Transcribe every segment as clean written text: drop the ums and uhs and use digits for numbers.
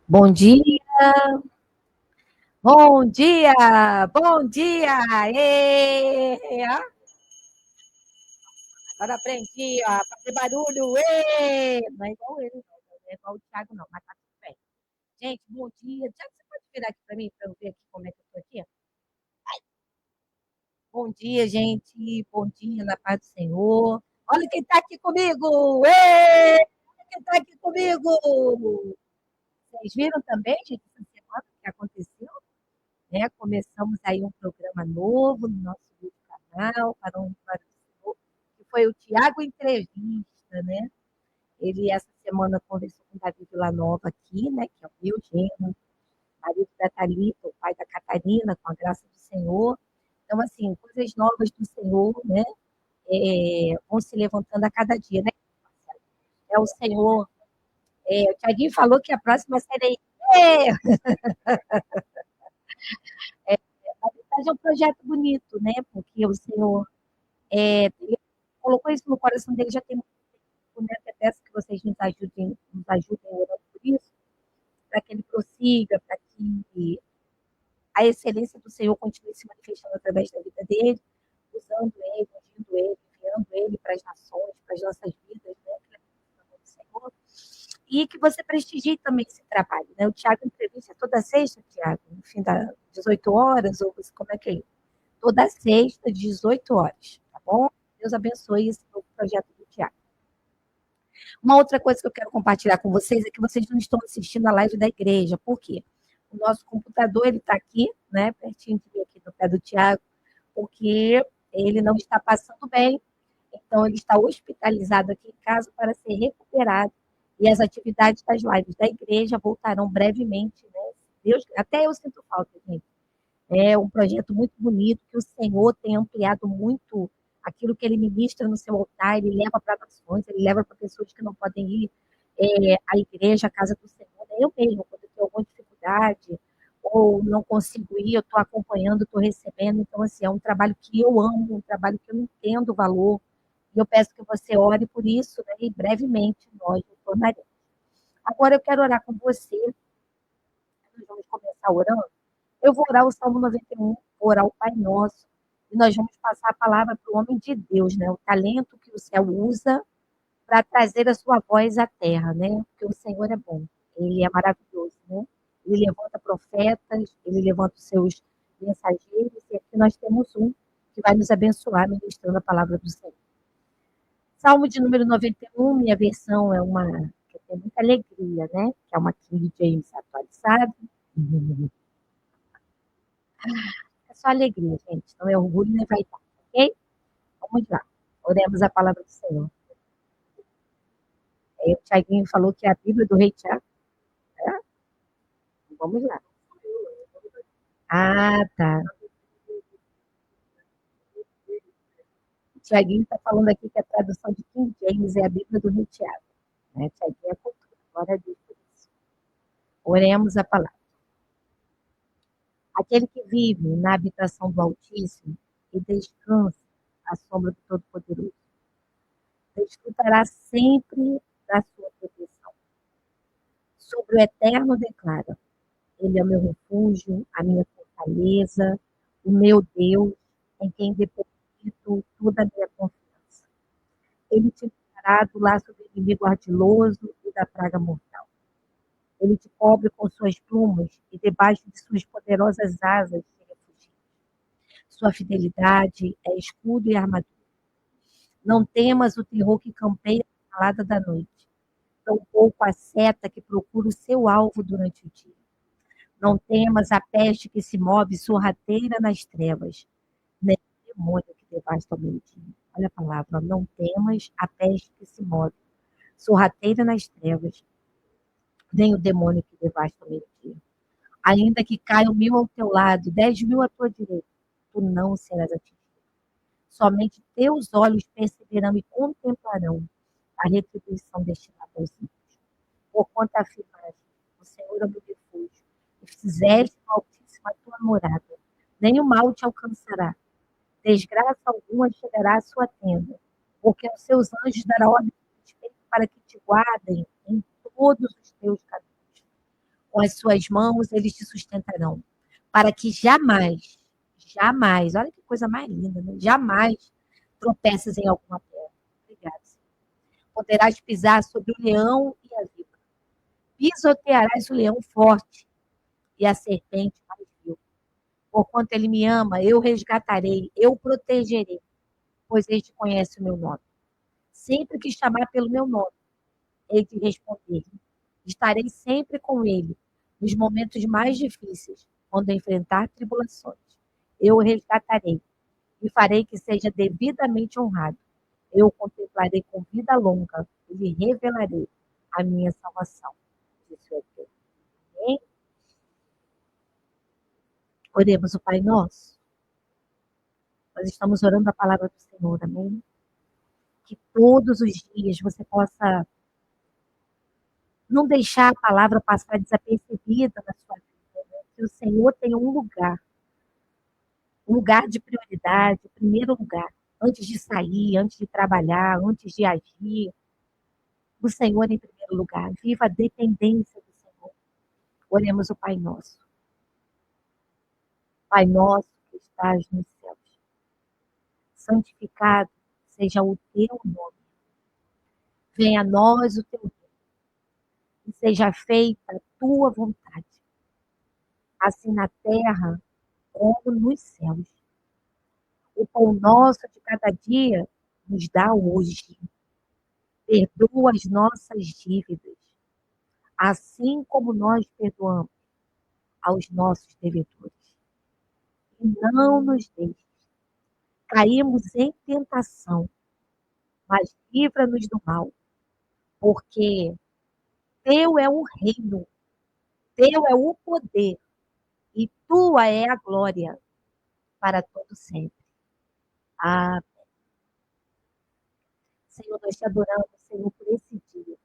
Bom dia, bom dia, bom dia! Ê! Ó, agora aprendi a fazer barulho. Ê! Não é igual ele, não é igual o Thiago, não, mas tá tudo bem. Gente, bom dia. Thiago, você pode virar aqui para mim, para eu ver aqui como é que eu estou aqui? Bom dia, gente, bom dia, na paz do Senhor. Olha quem está aqui comigo! Ê! Olha quem está aqui comigo! Vocês viram também, gente, essa semana o que aconteceu? Né? Começamos aí um programa novo no nosso canal, para o Senhor, que foi o Tiago Entrevista, né? Ele essa semana conversou com o Davi Villanova aqui, né? Que é o meu genro, marido da Thalita, o pai da Catarina, com a graça do Senhor. Então, assim, coisas novas do Senhor, né? Vão se levantando a cada dia, né? É o Senhor. O Tiaguinho falou que a próxima série na verdade, é um projeto bonito, né? Porque o Senhor ele colocou isso no coração dele já tem muito tempo, né? Que peço que vocês nos ajudem orando por isso, para que ele prossiga, para que a excelência do Senhor continue se manifestando através da vida dele, usando ele, ungindo ele, enviando ele para as nações, para as nossas vidas, né? Do Senhor. E que você prestigie também esse trabalho, né? O Tiago entrevista toda sexta, Tiago, no fim das 18 horas, ou como é que é? Toda sexta, 18 horas, tá bom? Deus abençoe esse novo projeto do Tiago. Uma outra coisa que eu quero compartilhar com vocês é que vocês não estão assistindo a live da igreja. Por quê? O nosso computador ele está aqui, né, pertinho de mim, aqui no pé do Tiago, porque ele não está passando bem. Então, ele está hospitalizado aqui em casa para ser recuperado. E as atividades das lives da igreja voltarão brevemente, né? Deus, até eu sinto falta, gente. É um projeto muito bonito, que o Senhor tem ampliado muito aquilo que ele ministra no seu altar, ele leva para nações, ele leva para pessoas que não podem ir à igreja, à casa do Senhor. Eu mesmo, quando eu tenho alguma dificuldade ou não consigo ir, eu estou acompanhando, estou recebendo. Então, assim, é um trabalho que eu amo, um trabalho que eu entendo o valor. E eu peço que você ore por isso, né? E brevemente nós retornaremos. Agora eu quero orar com você. Nós vamos começar orando. Eu vou orar o Salmo 91, vou orar o Pai Nosso, e nós vamos passar a palavra para o homem de Deus, né? O talento que o céu usa para trazer a sua voz à terra, né? Porque o Senhor é bom, ele é maravilhoso, né? Ele levanta profetas, ele levanta os seus mensageiros, e aqui nós temos um que vai nos abençoar ministrando a palavra do Senhor. Salmo de número 91, minha versão é uma que tem muita alegria, né? Que é uma King James atualizada. É só alegria, gente. Não é orgulho nem vaidade, ok? Vamos lá. Oremos a palavra do Senhor. O Tiaguinho falou que é a Bíblia do Rei Tiago. Né? Vamos lá. Ah, tá. O Tiaguinho está falando aqui que a tradução de King James é a Bíblia do Rei Tiago. Né? Tiaguinho é cultura. Glória a Deus por isso. Oremos a palavra. Aquele que vive na habitação do Altíssimo e descansa à sombra do Todo-Poderoso, desfrutará sempre da sua proteção. Sobre o Eterno declara: Ele é o meu refúgio, a minha fortaleza, o meu Deus, em quem deposito toda a minha confiança. Ele te livrará do laço do inimigo ardiloso e da praga mortal. Ele te cobre com suas plumas e debaixo de suas poderosas asas te refugia. Sua fidelidade é escudo e armadura. Não temas o terror que campeia na calada da noite, tampouco a seta que procura o seu alvo durante o dia. Não temas a peste que se move sorrateira nas trevas, nem o demônio que devasta ao meio-dia. Olha a palavra, não temas a peste que se move sorrateira nas trevas, nem o demônio que devasta ao meio-dia. Ainda que caia 1.000 ao teu lado, 10.000 à tua direita, tu não serás atingido. Somente teus olhos perceberão e contemplarão a retribuição destinada aos ímpios. Porquanto afirmaste, o Senhor é o meu refúgio, e fizeste no Altíssimo a tua morada. Nem o mal te alcançará, desgraça alguma chegará à sua tenda, porque aos seus anjos dará ordem de respeito para que te guardem em todos os teus caminhos. Com as suas mãos eles te sustentarão, para que jamais, jamais, olha que coisa mais linda, né? Jamais tropeces em alguma pedra. Obrigada, Senhor. Poderás pisar sobre o leão e a víbora. Pisotearás o leão forte e a serpente mais vil. Porquanto ele me ama, eu resgatarei, eu protegerei, pois este conhece o meu nome. Sempre que chamar pelo meu nome, ele te responder. Estarei sempre com ele, nos momentos mais difíceis, quando enfrentar tribulações. Eu o resgatarei e farei que seja devidamente honrado. Eu o contemplarei com vida longa e lhe revelarei a minha salvação. Disse o Eterno. Amém? Oremos o Pai Nosso. Nós estamos orando a palavra do Senhor, amém? Que todos os dias você possa não deixar a palavra passar desapercebida na sua vida, né? Que o Senhor tenha um lugar de prioridade, o primeiro lugar, antes de sair, antes de trabalhar, antes de agir, o Senhor em primeiro lugar. Viva a dependência do Senhor. Oremos o Pai Nosso. Pai nosso que estás nos céus, santificado seja o teu nome. Venha a nós o teu reino e seja feita a tua vontade, assim na terra como nos céus. O pão nosso de cada dia nos dá hoje. Perdoa as nossas dívidas, assim como nós perdoamos aos nossos devedores. E não nos deixes cairmos em tentação, mas livra-nos do mal, porque teu é o reino, teu é o poder e tua é a glória para todo sempre. Ah, Senhor, nós te adoramos, Senhor, por esse dia.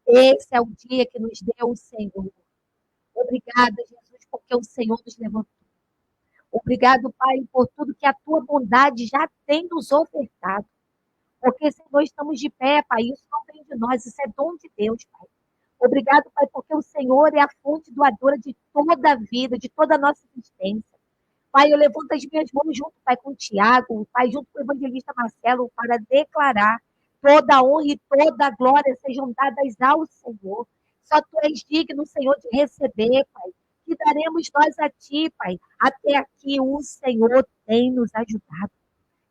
Esse é o dia que nos deu o Senhor. Obrigada, Jesus, porque o Senhor nos levantou. Obrigado, Pai, por tudo que a tua bondade já tem nos ofertado. Porque se nós estamos de pé, Pai, isso não vem de nós, isso é dom de Deus, Pai. Obrigado, Pai, porque o Senhor é a fonte doadora de toda a vida, de toda a nossa existência. Pai, eu levanto as minhas mãos junto, Pai, com o Tiago, Pai, junto com o evangelista Marcelo, para declarar toda a honra e toda a glória sejam dadas ao Senhor. Só tu és digno, Senhor, de receber, Pai. Que daremos nós a ti, Pai. Até aqui o Senhor tem nos ajudado.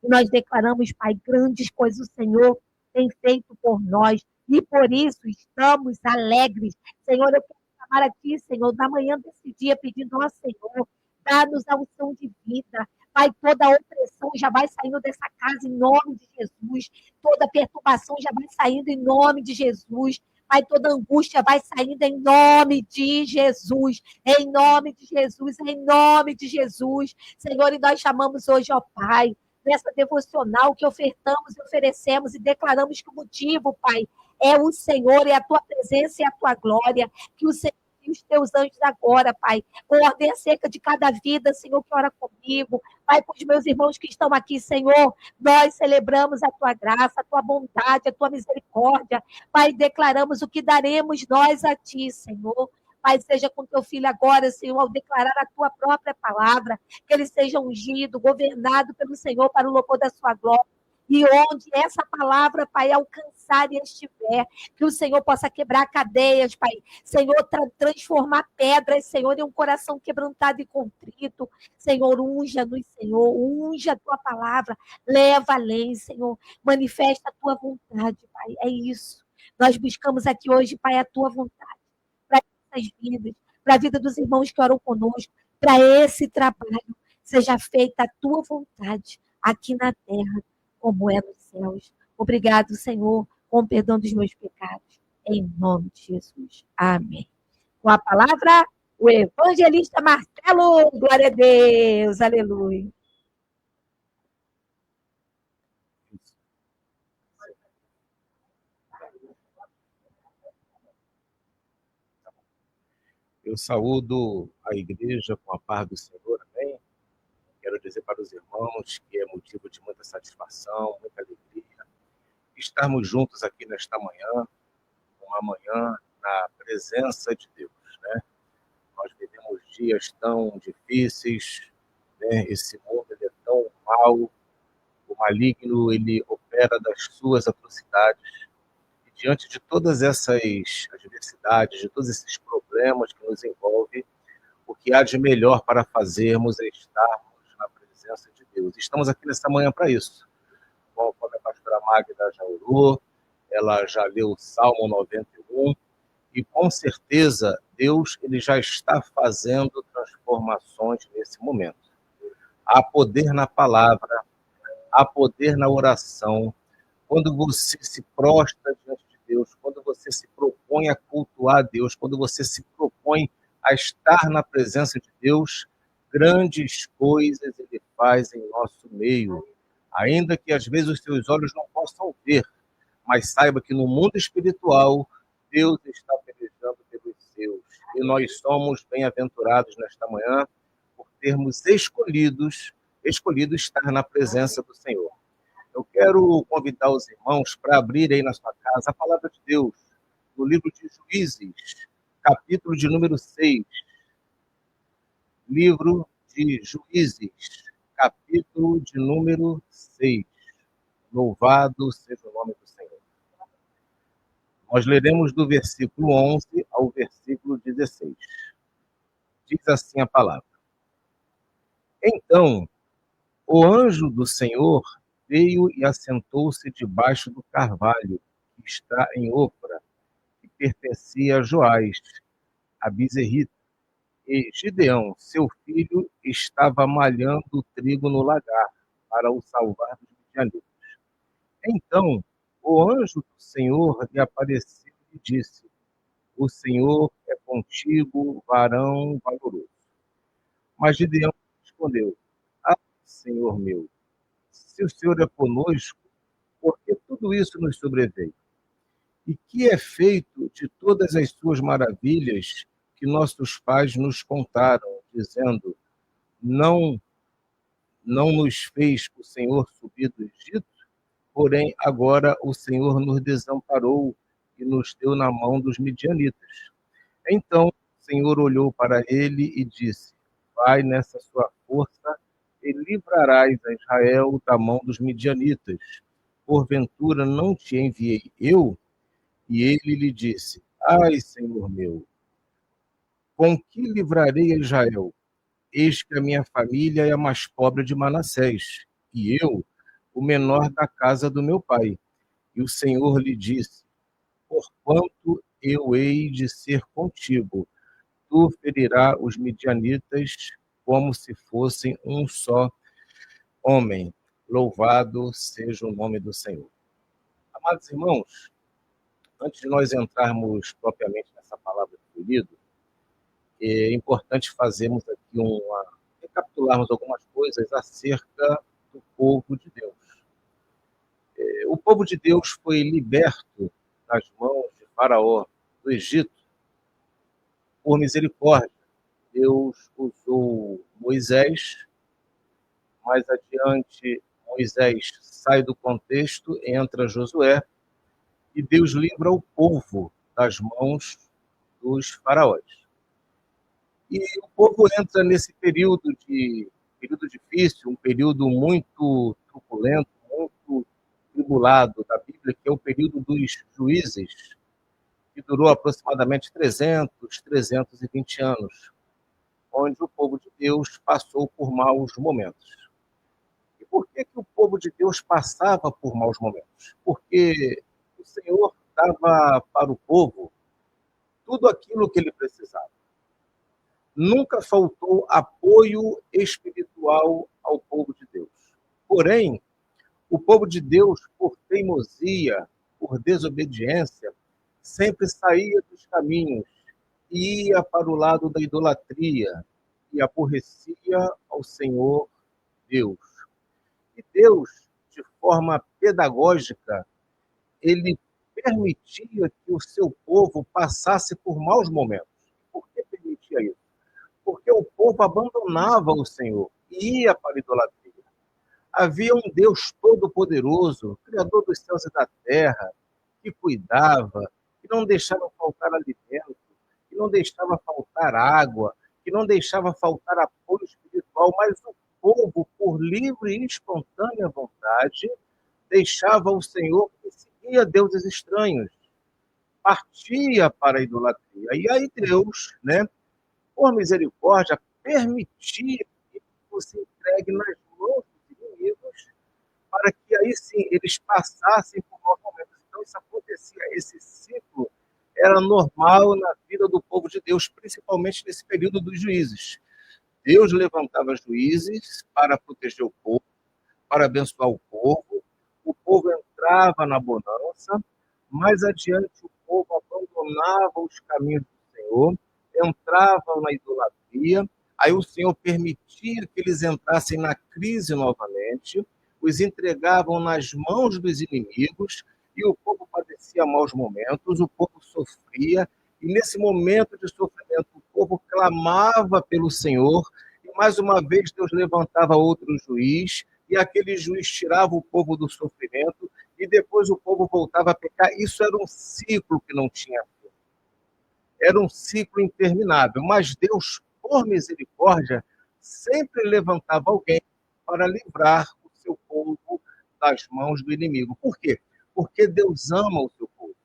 E nós declaramos, Pai, grandes coisas o Senhor tem feito por nós. E por isso estamos alegres. Senhor, eu quero chamar a Ti, Senhor, na manhã desse dia, pedindo ao Senhor, dá-nos a unção de vida. Pai, toda a opressão já vai saindo dessa casa em nome de Jesus. Toda perturbação já vai saindo em nome de Jesus. Pai, toda angústia vai saindo em nome de Jesus. Em nome de Jesus, em nome de Jesus. Senhor, e nós chamamos hoje, ó Pai, nessa devocional que ofertamos e oferecemos e declaramos que o motivo, Pai, é o Senhor, é a tua presença e a tua glória, que o Senhor e os teus anjos agora, Pai, ordem acerca de cada vida, Senhor, que ora comigo, Pai, com os meus irmãos que estão aqui, Senhor, nós celebramos a tua graça, a tua bondade, a tua misericórdia, Pai, declaramos o que daremos nós a ti, Senhor. Pai, seja com teu filho agora, Senhor, ao declarar a tua própria palavra, que ele seja ungido, governado pelo Senhor para o louvor da sua glória. E onde essa palavra, Pai, alcançar e estiver, que o Senhor possa quebrar cadeias, Pai. Senhor, transformar pedras, Senhor, em um coração quebrantado e contrito. Senhor, unja-nos, Senhor, unja a tua palavra, leva além, Senhor, manifesta a tua vontade, Pai. É isso. Nós buscamos aqui hoje, Pai, a tua vontade para essas vidas, para a vida dos irmãos que oram conosco, para esse trabalho. Seja feita a tua vontade aqui na terra, como é nos céus. Obrigado, Senhor, com o perdão dos meus pecados. Em nome de Jesus. Amém. Com a palavra, o evangelista Marcelo. Glória a Deus. Aleluia. Eu saúdo a igreja com a paz do Senhor, amém? Quero dizer para os irmãos que é motivo de muita satisfação, muita alegria, estarmos juntos aqui nesta manhã, uma manhã na presença de Deus, né? vivemos dias tão difíceis, né? Esse mundo ele é tão mau, o maligno ele opera das suas atrocidades. E diante de todas essas adversidades, de todos esses problemas que nos envolvem, o que há de melhor para fazermos é estarmos na presença de Deus. Estamos aqui nessa manhã para isso. Conforme a pastora Magda já orou, ela já leu o Salmo 91, e com certeza Deus ele já está fazendo transformações nesse momento. Há poder na palavra, há poder na oração. Quando você se prostra diante de Deus, quando você se propõe a cultuar a Deus, quando você se propõe a estar na presença de Deus, grandes coisas ele faz em nosso meio. Ainda que às vezes os seus olhos não possam ver, mas saiba que no mundo espiritual, Deus está pelejando pelos seus. E nós somos bem-aventurados nesta manhã por termos escolhido estar na presença do Senhor. Eu quero convidar os irmãos para abrir aí na sua casa a palavra de Deus, no livro de Juízes, capítulo de número 6. Livro de Juízes, capítulo de número 6. Louvado seja o nome do Senhor. Nós leremos do versículo 11 ao versículo 16. Diz assim a palavra. Então, o anjo do Senhor veio e assentou-se debaixo do carvalho, que está em Ofra, que pertencia a Joás, a Bizerrita. E Gideão, seu filho, estava malhando o trigo no lagar, para o salvar dos midianitas. Então, o anjo do Senhor lhe apareceu e disse: O Senhor é contigo, varão valoroso. Mas Gideão respondeu: Ah, Senhor meu, se o Senhor é conosco, por que tudo isso nos sobreveio? E que é feito de todas as suas maravilhas que nossos pais nos contaram, dizendo: Não, não nos fez o Senhor subir do Egito? Porém, agora o Senhor nos desamparou e nos deu na mão dos midianitas. Então o Senhor olhou para ele e disse: Vai nessa sua força e livrarás a Israel da mão dos midianitas. Porventura não te enviei eu? E ele lhe disse: Ai, Senhor meu, com que livrarei a Israel? Eis que a minha família é a mais pobre de Manassés, e eu, o menor da casa do meu pai. E o Senhor lhe disse: Porquanto eu hei de ser contigo, tu ferirás os midianitas como se fossem um só homem. Louvado seja o nome do Senhor. Amados irmãos, antes de nós entrarmos propriamente nessa palavra que foi lida, é importante fazermos aqui recapitularmos algumas coisas acerca do povo de Deus. O povo de Deus foi liberto das mãos de Faraó do Egito por misericórdia. Deus usou Moisés, mais adiante Moisés sai do contexto, entra Josué, e Deus livra o povo das mãos dos faraós. E o povo entra nesse período difícil, um período muito truculento, muito tribulado da Bíblia, que é o período dos juízes, que durou aproximadamente 320 anos, onde o povo de Deus passou por maus momentos. E por que o povo de Deus passava por maus momentos? Porque o Senhor dava para o povo tudo aquilo que ele precisava. Nunca faltou apoio espiritual ao povo de Deus. Porém, o povo de Deus, por teimosia, por desobediência, sempre saía dos caminhos e ia para o lado da idolatria e aborrecia ao Senhor Deus. E Deus, de forma pedagógica, ele permitia que o seu povo passasse por maus momentos. Por que permitia isso? Porque o povo abandonava o Senhor e ia para a idolatria. Havia um Deus todo-poderoso, Criador dos céus e da terra, que cuidava, que não deixava faltar alimento, que não deixava faltar água, que não deixava faltar apoio espiritual, mas o povo, por livre e espontânea vontade, deixava o Senhor e seguia deuses estranhos, partia para a idolatria. E aí Deus, né, por misericórdia, permitia que fosse entregue nas mãos dos inimigos, para que aí sim eles passassem por maus momentos. Então isso acontecia, esse ciclo era normal na vida do povo de Deus, principalmente nesse período dos juízes. Deus levantava juízes para proteger o povo, para abençoar o povo entrava na bonança, mais adiante o povo abandonava os caminhos do Senhor, entrava na idolatria, aí o Senhor permitia que eles entrassem na crise novamente, os entregavam nas mãos dos inimigos, e o povo padecia maus momentos, o povo sofria, e nesse momento de sofrimento o povo clamava pelo Senhor, e mais uma vez Deus levantava outro juiz, e aquele juiz tirava o povo do sofrimento, e depois o povo voltava a pecar. Isso era um ciclo que não tinha fim. Era um ciclo interminável, mas Deus, por misericórdia, sempre levantava alguém para livrar o seu povo das mãos do inimigo. Por quê? Porque Deus ama o seu povo.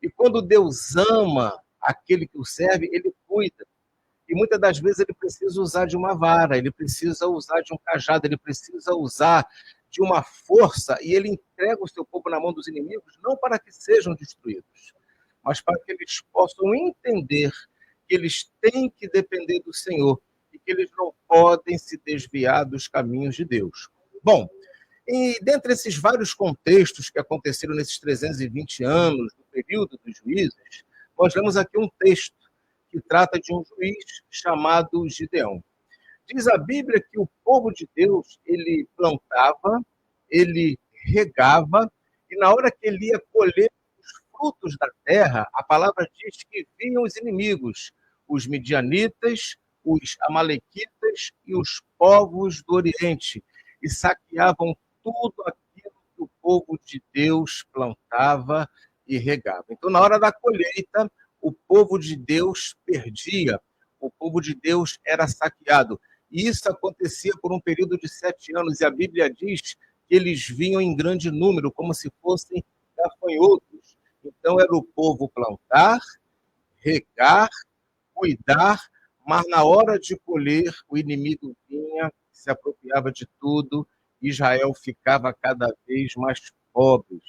E quando Deus ama aquele que o serve, ele cuida. E muitas das vezes ele precisa usar de uma vara, ele precisa usar de um cajado, ele precisa usar de uma força, e ele entrega o seu povo na mão dos inimigos, não para que sejam destruídos, mas para que eles possam entender que eles têm que depender do Senhor e que eles não podem se desviar dos caminhos de Deus. Bom, e dentre esses vários contextos que aconteceram nesses 320 anos, do período dos juízes, nós lemos aqui um texto que trata de um juiz chamado Gideão. Diz a Bíblia que o povo de Deus, ele plantava, ele regava, e na hora que ele ia colher os frutos da terra, a palavra diz que vinham os inimigos, os midianitas, os amalequitas e os povos do Oriente, e saqueavam tudo aquilo que o povo de Deus plantava e regava. Então, na hora da colheita, o povo de Deus perdia, o povo de Deus era saqueado. E isso acontecia por um período de 7 anos, e a Bíblia diz que eles vinham em grande número, como se fossem gafanhotos. Então era o povo plantar, regar, cuidar, mas na hora de colher, o inimigo vinha, se apropriava de tudo, Israel ficava cada vez mais pobre.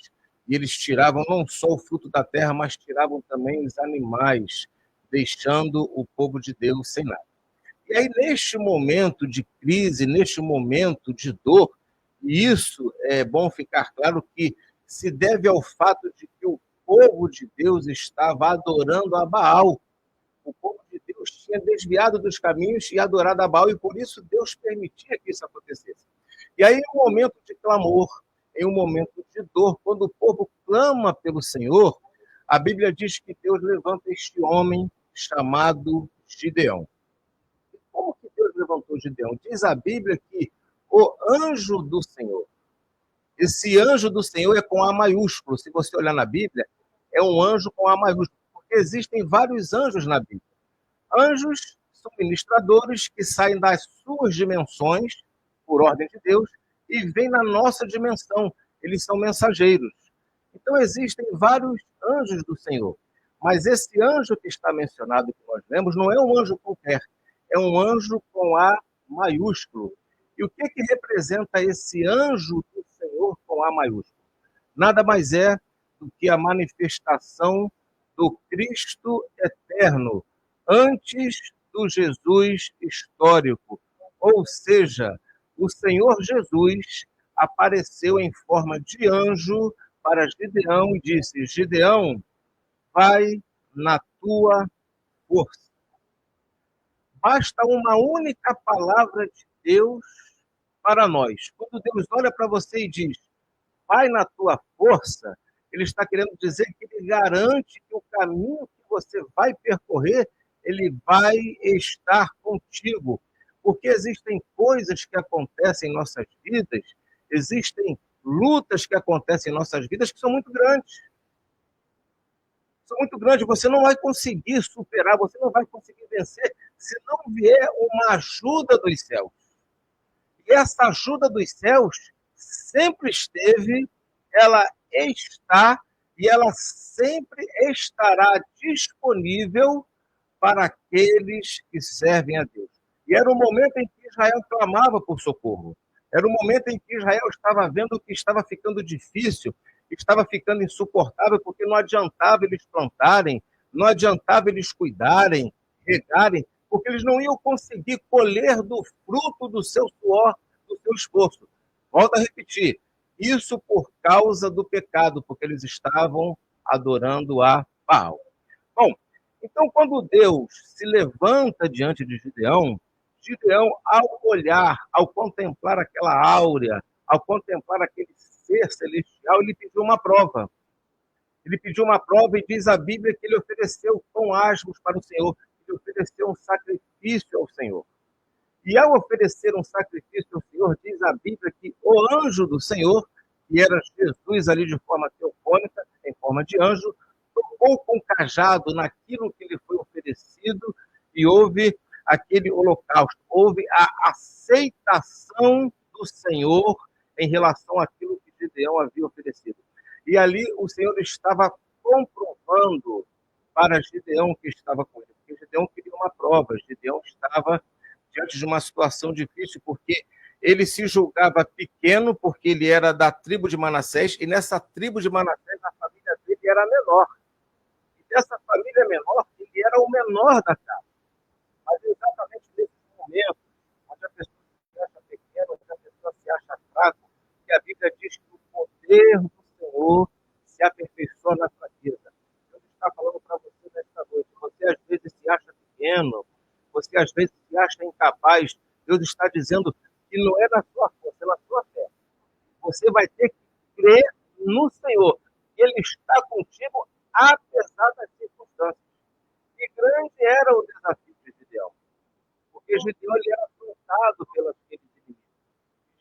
E eles tiravam não só o fruto da terra, mas tiravam também os animais, deixando o povo de Deus sem nada. E aí, neste momento de crise, neste momento de dor, e isso é bom ficar claro que se deve ao fato de que o povo de Deus estava adorando a Baal. O povo de Deus tinha desviado dos caminhos e adorado a Baal, e por isso Deus permitia que isso acontecesse. E aí, em um momento de clamor, em um momento de dor, quando o povo clama pelo Senhor, a Bíblia diz que Deus levanta este homem chamado Gideão. E como que Deus levantou Gideão? Diz a Bíblia que o anjo do Senhor, esse anjo do Senhor é com A maiúsculo, se você olhar na Bíblia, é um anjo com A maiúsculo, porque existem vários anjos na Bíblia. Anjos são ministradores que saem das suas dimensões, por ordem de Deus, e vêm na nossa dimensão. Eles são mensageiros. Então, existem vários anjos do Senhor. Mas esse anjo que está mencionado, que nós lemos, não é um anjo qualquer. É um anjo com A maiúsculo. E o que representa esse anjo do Senhor com A maiúsculo? Nada mais é do que a manifestação do Cristo eterno, antes do Jesus histórico. Ou seja, o Senhor Jesus apareceu em forma de anjo para Gideão e disse: Gideão, vai na tua força. Basta uma única palavra de Deus para nós. Quando Deus olha para você e diz: vai na tua força, ele está querendo dizer que ele garante que o caminho que você vai percorrer, ele vai estar contigo. Porque existem coisas que acontecem em nossas vidas, existem lutas que acontecem em nossas vidas que são muito grandes. São muito grandes, você não vai conseguir superar, você não vai conseguir vencer se não vier uma ajuda dos céus. E essa ajuda dos céus sempre esteve, ela está e ela sempre estará disponível para aqueles que servem a Deus. E era o momento em que Israel clamava por socorro. Era o momento em que Israel estava vendo que estava ficando difícil, estava ficando insuportável, porque não adiantava eles plantarem, não adiantava eles cuidarem, regarem, porque eles não iam conseguir colher do fruto do seu suor, do seu esforço. Volto a repetir, isso por causa do pecado, porque eles estavam adorando a Baal. Bom, então quando Deus se levanta diante de Gideão, Gideão, ao olhar, ao contemplar aquela áurea, ao contemplar aquele ser celestial, ele pediu uma prova. Ele pediu uma prova e diz a Bíblia que ele ofereceu pão asmos para o Senhor, ele ofereceu um sacrifício ao Senhor. E ao oferecer um sacrifício ao Senhor, diz a Bíblia que o anjo do Senhor, que era Jesus ali de forma teofônica, em forma de anjo, tocou com o cajado naquilo que lhe foi oferecido e houve aquele holocausto, houve a aceitação do Senhor em relação àquilo que Gideão havia oferecido. E ali o Senhor estava comprovando para Gideão que estava com ele, porque Gideão queria uma prova, Gideão estava diante de uma situação difícil, porque ele se julgava pequeno, porque ele era da tribo de Manassés, e nessa tribo de Manassés a família dele era menor. E dessa família menor, ele era o menor da casa. Mas exatamente nesse momento, onde a pessoa se acha pequena, onde a pessoa se acha fraca, que a Bíblia diz que o poder do Senhor se aperfeiçoa na fraqueza. Deus está falando para você nesta noite. Você às vezes se acha pequeno, você às vezes se acha incapaz. Deus está dizendo que não é na sua força, é na sua fé. Você vai ter que crer no Senhor. Ele está contigo apesar das circunstâncias. E grande era o desafio de Gideão. Porque Gideão ele era afrontado pelos inimigos.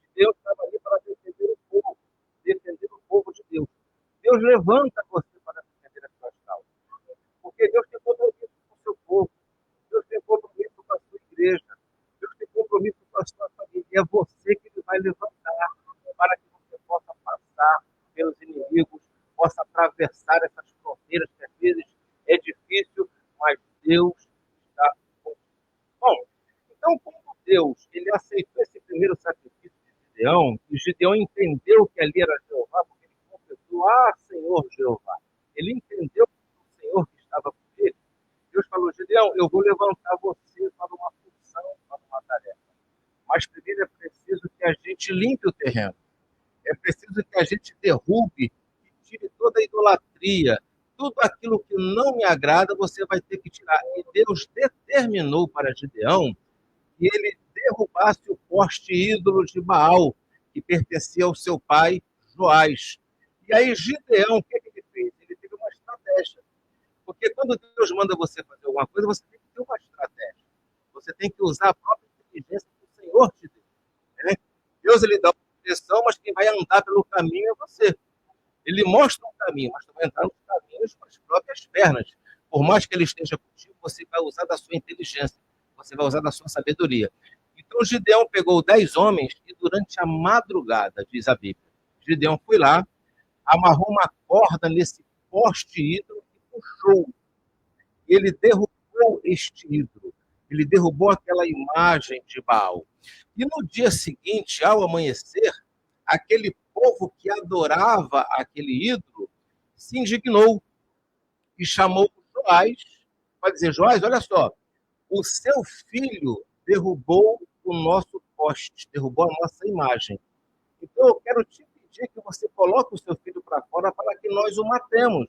Gideão estava ali para defender o povo de Deus. Deus levanta você para defender as suas causas. Porque Deus tem compromisso com o seu povo. Deus tem compromisso com a sua igreja. Deus tem compromisso com a sua família. E é você que ele vai levantar para que você possa passar pelos inimigos, possa atravessar essas fronteiras que às vezes é difícil, mas Deus está contigo. Bom, então quando Deus ele aceitou esse primeiro sacrifício de Gideão, e Gideão entendeu que ali era Jeová, porque ele confessou, Senhor Jeová. Ele entendeu que o Senhor que estava com ele. Deus falou, Gideão, eu vou levantar você para uma função, para uma tarefa. Mas primeiro é preciso que a gente limpe o terreno. É preciso que a gente derrube e tire toda a idolatria. Tudo aquilo que não me agrada, você vai ter que tirar. E Deus determinou para Gideão que ele derrubasse o poste ídolo de Baal, que pertencia ao seu pai Joás. E aí Gideão, o que ele fez? Ele teve uma estratégia. Porque quando Deus manda você fazer alguma coisa, você tem que ter uma estratégia. Você tem que usar a própria inteligência que o Senhor te deu. Né? Deus ele dá uma direção, mas quem vai andar pelo caminho é você. Ele mostra um caminho, mas tu vai entrar nos caminhos com as próprias pernas. Por mais que ele esteja contigo, você vai usar da sua inteligência. Você vai usar da sua sabedoria. Então Gideão pegou 10 homens e durante a madrugada, diz a Bíblia, Gideão foi lá, amarrou uma corda nesse poste ídolo e puxou. Ele derrubou este ídolo. Ele derrubou aquela imagem de Baal. E no dia seguinte, ao amanhecer, aquele povo que adorava aquele ídolo se indignou e chamou Joás para dizer, Joás, olha só, o seu filho derrubou o nosso poste, derrubou a nossa imagem. Então eu quero te pedir que você coloque o seu filho para fora para que nós o matemos.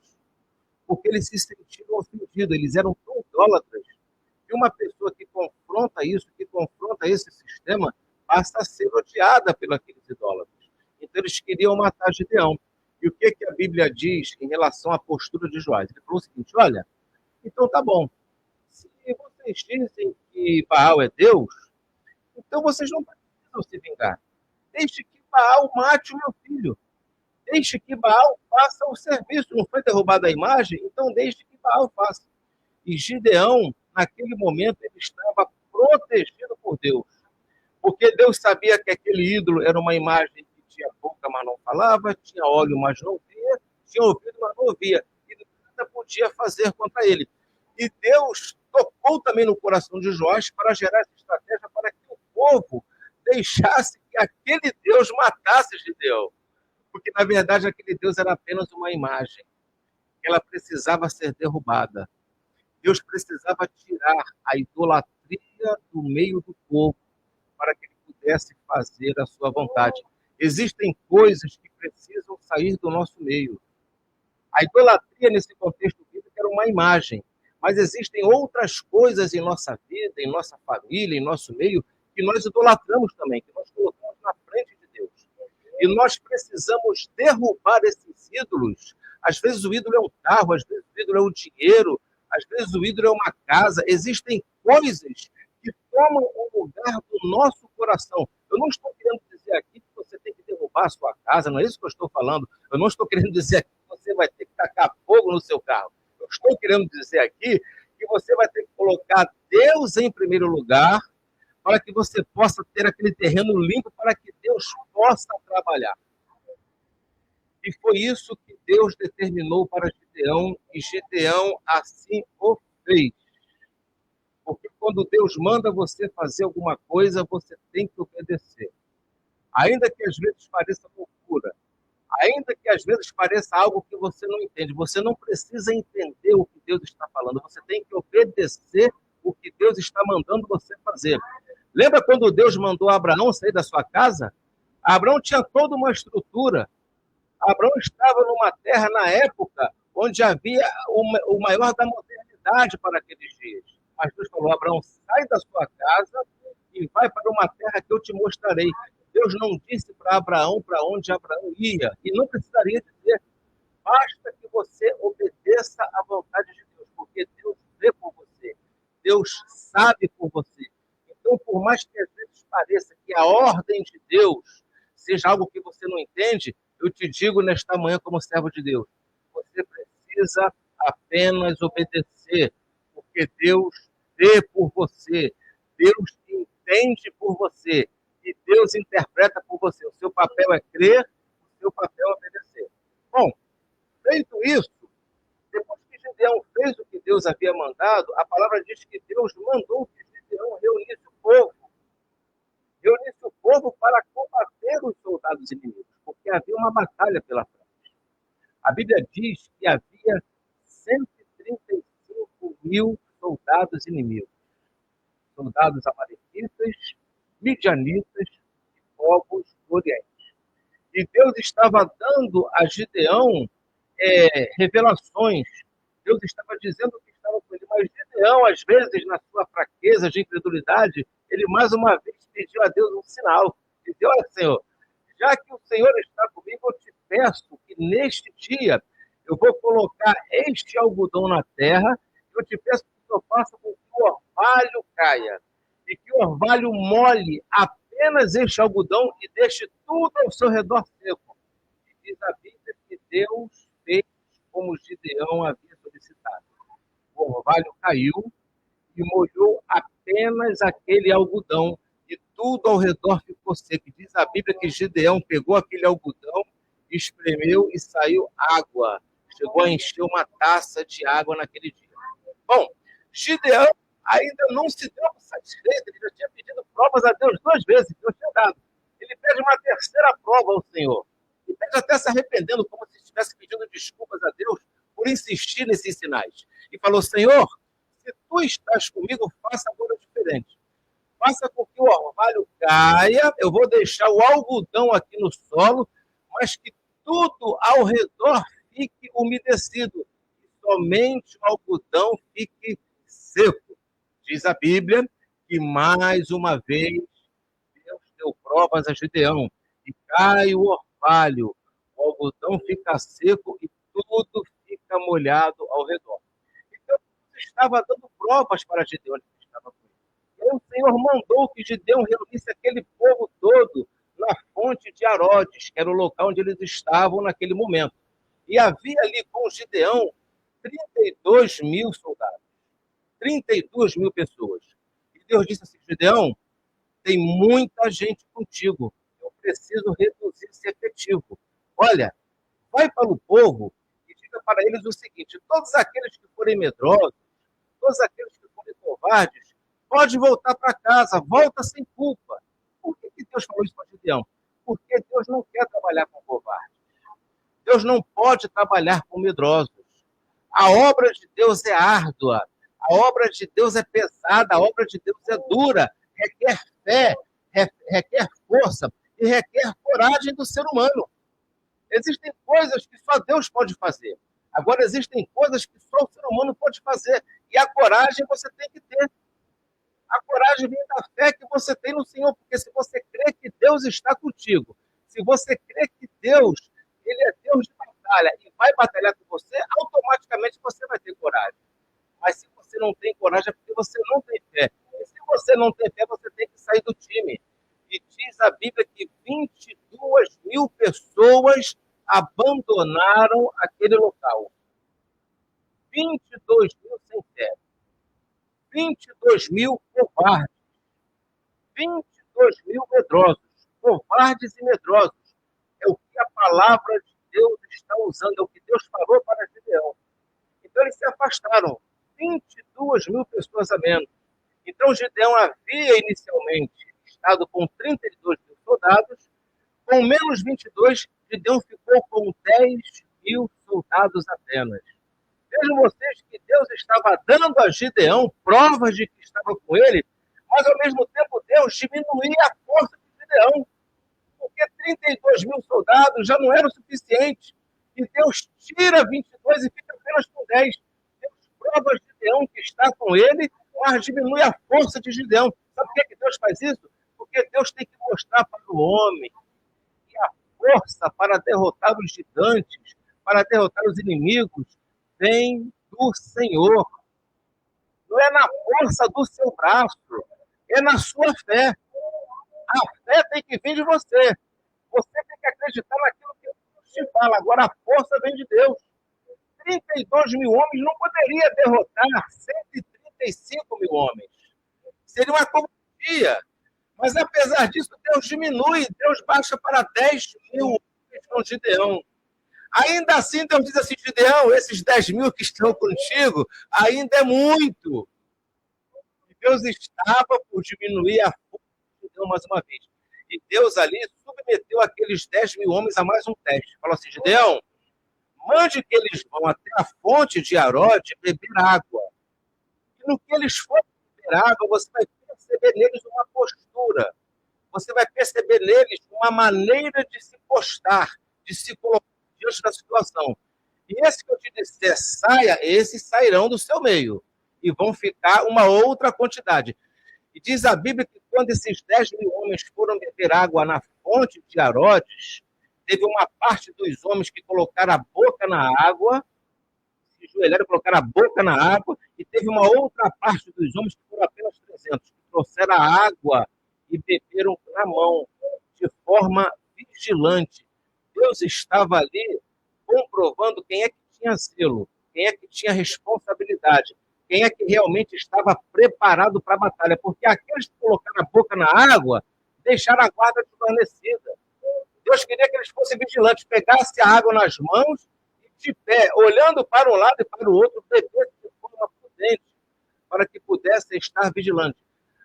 Porque eles se sentiram ofendidos, eles eram tão idólatras. E uma pessoa que confronta isso, que confronta esse sistema, passa a ser odiada pelos aqueles idólatras. Então eles queriam matar Gideão. E o que a Bíblia diz em relação à postura de Joás? Ele falou o seguinte, olha, então tá bom, se vocês dizem que Baal é Deus, então vocês não precisam se vingar. Deixe que Baal mate o meu filho. Deixe que Baal faça o serviço. Não foi derrubada a imagem? Então deixe que Baal faça. E Gideão naquele momento, ele estava protegido por Deus. Porque Deus sabia que aquele ídolo era uma imagem que tinha boca, mas não falava, tinha olho, mas não via, tinha ouvido, mas não ouvia. E nada podia fazer contra ele. E Deus tocou também no coração de Joás para gerar essa estratégia para que o povo deixasse que aquele Deus matasse Gideão. Porque, na verdade, aquele Deus era apenas uma imagem. Ela precisava ser derrubada. Deus precisava tirar a idolatria do meio do povo para que ele pudesse fazer a sua vontade. Existem coisas que precisam sair do nosso meio. A idolatria, nesse contexto bíblico, era uma imagem. Mas existem outras coisas em nossa vida, em nossa família, em nosso meio, que nós idolatramos também, que nós colocamos na frente de Deus. E nós precisamos derrubar esses ídolos. Às vezes o ídolo é um carro, às vezes o ídolo é o dinheiro, às vezes o ídolo é uma casa. Existem coisas que tomam o lugar do nosso coração. Eu não estou querendo dizer aqui que você tem que derrubar a sua casa, não é isso que eu estou falando. Eu não estou querendo dizer aqui que você vai ter que tacar fogo no seu carro. Eu estou querendo dizer aqui que você vai ter que colocar Deus em primeiro lugar para que você possa ter aquele terreno limpo, para que Deus possa trabalhar. E foi isso que Deus determinou para Gideão, e Gideão assim o fez. Porque quando Deus manda você fazer alguma coisa, você tem que obedecer. Ainda que às vezes pareça loucura, ainda que às vezes pareça algo que você não entende, você não precisa entender o que Deus está falando, você tem que obedecer o que Deus está mandando você fazer. Lembra quando Deus mandou Abraão sair da sua casa? Abraão tinha toda uma estrutura. Abraão estava numa terra, na época, onde havia o maior da modernidade para aqueles dias. Mas Deus falou, Abraão, sai da sua casa e vai para uma terra que eu te mostrarei. Deus não disse para Abraão para onde Abraão ia, e não precisaria dizer. Basta que você obedeça à vontade de Deus, porque Deus vê por você. Deus sabe por você. Então, por mais que às vezes pareça que a ordem de Deus seja algo que você não entende, eu te digo nesta manhã como servo de Deus, você precisa apenas obedecer, porque Deus vê por você, Deus entende por você, e Deus interpreta por você. O seu papel é crer, o seu papel é obedecer. Bom, feito isso, depois que Gideão fez o que Deus havia mandado, a palavra diz que Deus mandou que Gideão reunisse o povo para combater os soldados inimigos, porque havia uma batalha pela frente. A Bíblia diz que havia 135 mil soldados inimigos, soldados amalequitas, midianitas e povos do Oriente. E Deus estava dando a Gideão revelações. Deus estava dizendo que estava com ele. Mas Gideão, às vezes, na sua fraqueza de incredulidade, ele mais uma vez pediu a Deus um sinal. Dizia, olha, Senhor, já que o Senhor está comigo, eu te peço que neste dia eu vou colocar este algodão na terra, eu te peço que o Senhor faça com que o orvalho caia, e que o orvalho molhe apenas este algodão e deixe tudo ao seu redor seco. E diz a Bíblia que Deus fez como Gideão havia solicitado. O orvalho caiu e molhou apenas aquele algodão, e tudo ao redor ficou seco. Diz a Bíblia que Gideão pegou aquele algodão, espremeu e saiu água. Chegou a encher uma taça de água naquele dia. Bom, Gideão ainda não se deu satisfeito, ele já tinha pedido provas a Deus 2 vezes, Deus tinha dado. Ele pede uma terceira prova ao Senhor. E pede até se arrependendo, como se estivesse pedindo desculpas a Deus por insistir nesses sinais. E falou, Senhor, se tu estás comigo, faça agora diferente. Faça com que o orvalho caia, eu vou deixar o algodão aqui no solo, mas que tudo ao redor fique umedecido, e somente o algodão fique seco. Diz a Bíblia que, mais uma vez, Deus deu provas a Gideão, e cai o orvalho, o algodão fica seco e tudo fica molhado ao redor. Então, Deus estava dando provas para Gideão, que estava com ele. E aí o Senhor mandou que Gideão reunisse aquele povo todo na fonte de Arodes, que era o local onde eles estavam naquele momento. E havia ali com Gideão 32 mil soldados. 32 mil pessoas. E Deus disse assim, Gideão, tem muita gente contigo, eu preciso reduzir esse efetivo. Olha, vai para o povo e diga para eles o seguinte, todos aqueles que forem medrosos, todos aqueles que forem covardes, pode voltar para casa, volta sem culpa. Por que Deus falou isso para Gideão? Porque Deus não quer trabalhar com covardes. Deus não pode trabalhar com medrosos. A obra de Deus é árdua, a obra de Deus é pesada, a obra de Deus é dura, requer fé, requer força e requer coragem do ser humano. Existem coisas que só Deus pode fazer. Agora, existem coisas que só o ser humano pode fazer. E a coragem você tem que ter. A coragem vem da fé que você tem no Senhor, porque se você crê que Deus está contigo, se você crê que Deus, Ele é Deus de batalha e vai batalhar com você, automaticamente você vai ter coragem. Mas se você não tem coragem, é porque você não tem fé. E se você não tem fé, você tem que sair do time. E diz a Bíblia que 22 mil pessoas abandonaram aquele local. 22 mil sem fé. 22 mil covardes. 22 mil medrosos. Covardes e medrosos. É o que a palavra de Deus está usando, é o que Deus falou para Gideão. Então eles se afastaram. 22 mil pessoas a menos. Então Gideão havia inicialmente estado com 32 mil soldados, com menos 22, Gideão ficou com 10 mil soldados apenas. Vejam vocês que Deus estava dando a Gideão provas de que estava com ele, mas ao mesmo tempo Deus diminuía a força de Gideão, porque 32 mil soldados já não era o suficiente. E Deus tira 22 e fica apenas com 10. Deus prova a Gideão que está com ele, mas diminui a força de Gideão. Sabe por que Deus faz isso? Porque Deus tem que mostrar para o homem que a força para derrotar os gigantes, para derrotar os inimigos, vem do Senhor. Não é na força do seu braço, é na sua fé. A fé tem que vir de você. Você tem que acreditar naquilo que Deus te fala. Agora, a força vem de Deus. 32 mil homens não poderia derrotar 135 mil homens. Seria uma covardia. Mas, apesar disso, Deus diminui. Deus baixa para 10 mil homens com Gideão. Ainda assim, Deus diz assim, Gideão, esses 10 mil que estão contigo, ainda é muito. E Deus estava por diminuir a força de Gideão mais uma vez. E Deus ali submeteu aqueles 10 mil homens a mais um teste. Falou assim, Gideão, mande que eles vão até a fonte de Arode beber água. E no que eles forem beber água, você vai perceber neles uma postura. Você vai perceber neles uma maneira de se postar, de se colocar diante da situação. E esse que eu te disser saia, esses sairão do seu meio. E vão ficar uma outra quantidade. E diz a Bíblia que quando esses 10 mil homens foram beber água na fonte de Arodes, teve uma parte dos homens que colocaram a boca na água, se joelharam, colocaram a boca na água, e teve uma outra parte dos homens que foram apenas 300, que trouxeram a água e beberam na mão, de forma vigilante. Deus estava ali comprovando quem é que tinha zelo, quem é que tinha responsabilidade, quem é que realmente estava preparado para a batalha, porque aqueles que colocaram a boca na água deixaram a guarda desvanecida. Deus queria que eles fossem vigilantes, pegassem a água nas mãos e de pé, olhando para um lado e para o outro, bebessem de forma prudente, para que pudessem estar vigilantes.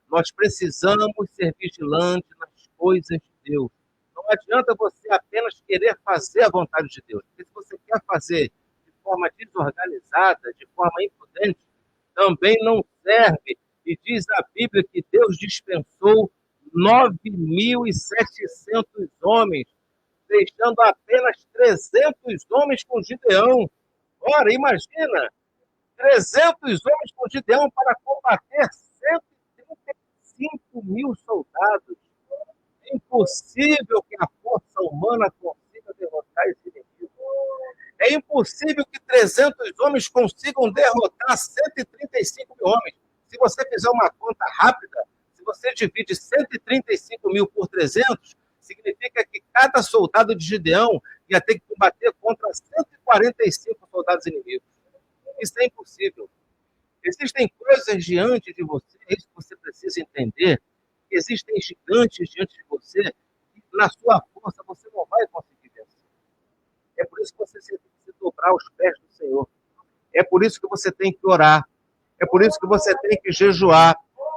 Nós precisamos ser vigilantes nas coisas de Deus. Não adianta você apenas querer fazer a vontade de Deus, porque se você quer fazer de forma desorganizada, de forma imprudente, também não serve. E diz a Bíblia que Deus dispensou 9.700 homens, deixando apenas 300 homens com Gideão. Ora, imagina, 300 homens com Gideão para combater 135 mil soldados. É impossível que a força humana consiga derrotar esse inimigo. É impossível que 300 homens consigam derrotar 135 mil homens. Se você fizer uma conta rápida, se você divide 135 mil por 300, significa que cada soldado de Gideão ia ter que combater contra 145 soldados inimigos. Isso é impossível. Existem coisas diante de você, é isso que você precisa entender. Existem gigantes diante de você, e na sua força você não vai conseguir vencer. É por isso que você tem que se dobrar aos pés do Senhor. É por isso que você tem que orar. É por isso que você tem que jejuar.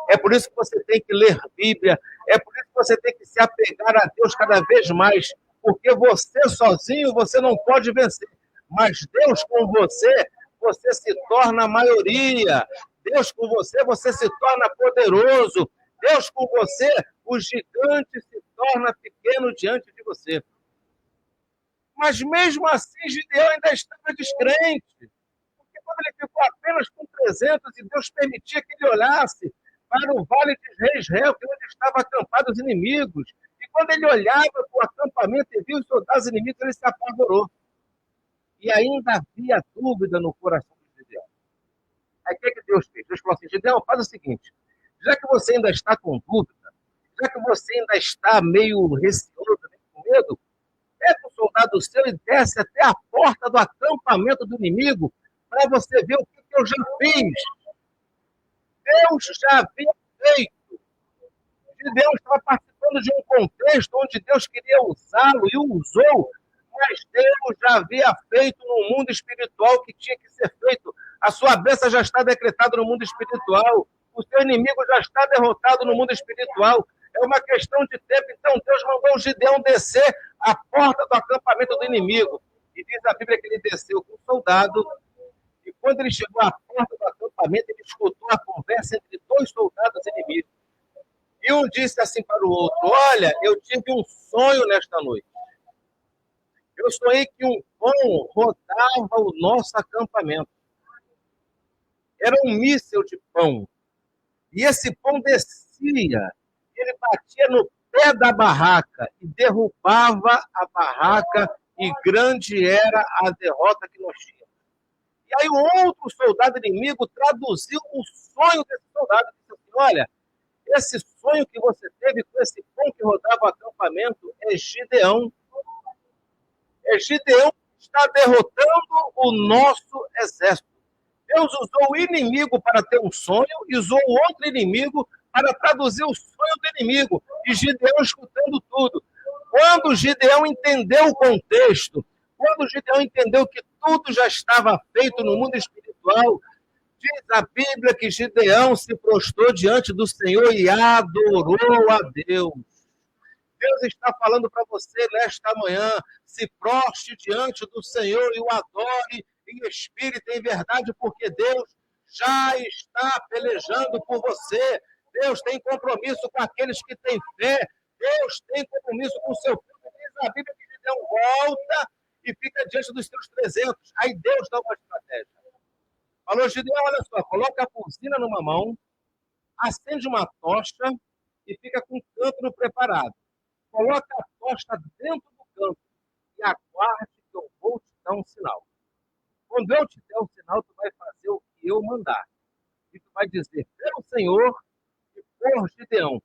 É por isso que você tem que ler Bíblia. É por isso que você tem que se apegar a Deus cada vez mais. Porque você sozinho, você não pode vencer. Mas Deus com você, você se torna a maioria. Deus com você, você se torna poderoso. Deus com você, o gigante se torna pequeno diante de você. Mas mesmo assim, Gideão ainda estava descrente. Porque quando ele ficou apenas com 300 e Deus permitia que ele olhasse para o vale de Jezreel, que onde estavam acampados os inimigos, e quando ele olhava para o acampamento e viu os soldados inimigos, ele se apavorou. E ainda havia dúvida no coração de Gideão. Aí o que Deus fez? Deus falou assim: Gideão, faz o seguinte, já que você ainda está com dúvida, já que você ainda está meio receoso, meio com medo, pega um soldado seu e desce até a porta do acampamento do inimigo para você ver o que eu já fiz. Deus já havia feito. Gideão estava participando de um contexto onde Deus queria usá-lo e o usou, mas Deus já havia feito no mundo espiritual o que tinha que ser feito. A sua bênção já está decretada no mundo espiritual. O seu inimigo já está derrotado no mundo espiritual. É uma questão de tempo. Então Deus mandou o Gideão descer a porta do acampamento do inimigo. E diz a Bíblia que ele desceu com um soldado. E quando ele chegou à porta do acampamento, ele escutou a conversa entre dois soldados inimigos. E um disse assim para o outro: olha, eu tive um sonho nesta noite. Eu sonhei que um pão rodava o nosso acampamento. Era um míssil de pão. E esse pão descia, ele batia no pé da barraca e derrubava a barraca, e grande era a derrota que nós tínhamos. E aí o outro soldado inimigo traduziu o sonho desse soldado e disse assim: olha, esse sonho que você teve com esse pão que rodava o acampamento é Gideão. É Gideão que está derrotando o nosso exército. Deus usou o inimigo para ter um sonho e usou o outro inimigo para traduzir o sonho do inimigo. E Gideão escutando tudo. Quando Gideão entendeu o contexto, quando Gideão entendeu que tudo já estava feito no mundo espiritual, diz a Bíblia que Gideão se prostrou diante do Senhor e adorou a Deus. Deus está falando para você nesta manhã: se proste diante do Senhor e o adore em espírito e em verdade, porque Deus já está pelejando por você. Deus tem compromisso com aqueles que têm fé. Deus tem compromisso com o seu filho. Diz a Bíblia que Gideão volta e fica diante dos seus 300. Aí Deus dá uma estratégia. Falou: Gideão, olha só, coloca a buzina numa mão, acende uma tocha e fica com o cântaro preparado. Coloca a tocha dentro do cântaro e aguarde que eu vou te dar um sinal. Quando eu te der um sinal, tu vai fazer o que eu mandar. E tu vai dizer: pelo Senhor e por Gideão.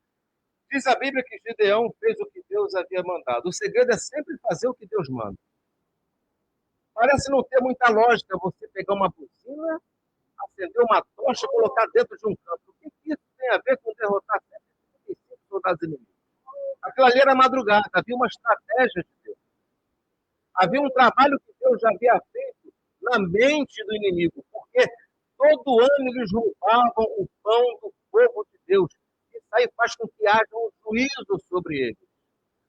Diz a Bíblia que Gideão fez o que Deus havia mandado. O segredo é sempre fazer o que Deus manda. Parece não ter muita lógica você pegar uma buzina, acender uma tocha e colocar dentro de um cântaro. O que isso tem a ver com derrotar 75 soldados inimigos? Aquilo ali era madrugada, havia uma estratégia de Deus. Havia um trabalho que Deus já havia feito na mente do inimigo, porque todo ano eles roubavam o pão do povo de Deus. Isso aí faz com que haja um juízo sobre eles.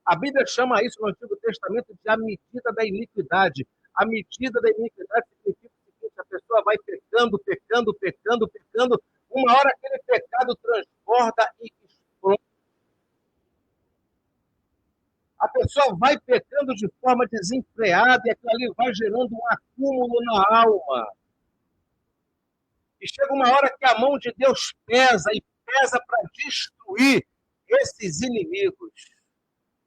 A Bíblia chama isso no Antigo Testamento de a medida da iniquidade. A medida da iniquidade significa o seguinte: a pessoa vai pecando, pecando, pecando, pecando, uma hora aquele pecado transborda e explode. A pessoa vai pecando de forma desenfreada e aquilo ali vai gerando um acúmulo na alma. E chega uma hora que a mão de Deus pesa, e pesa para destruir esses inimigos.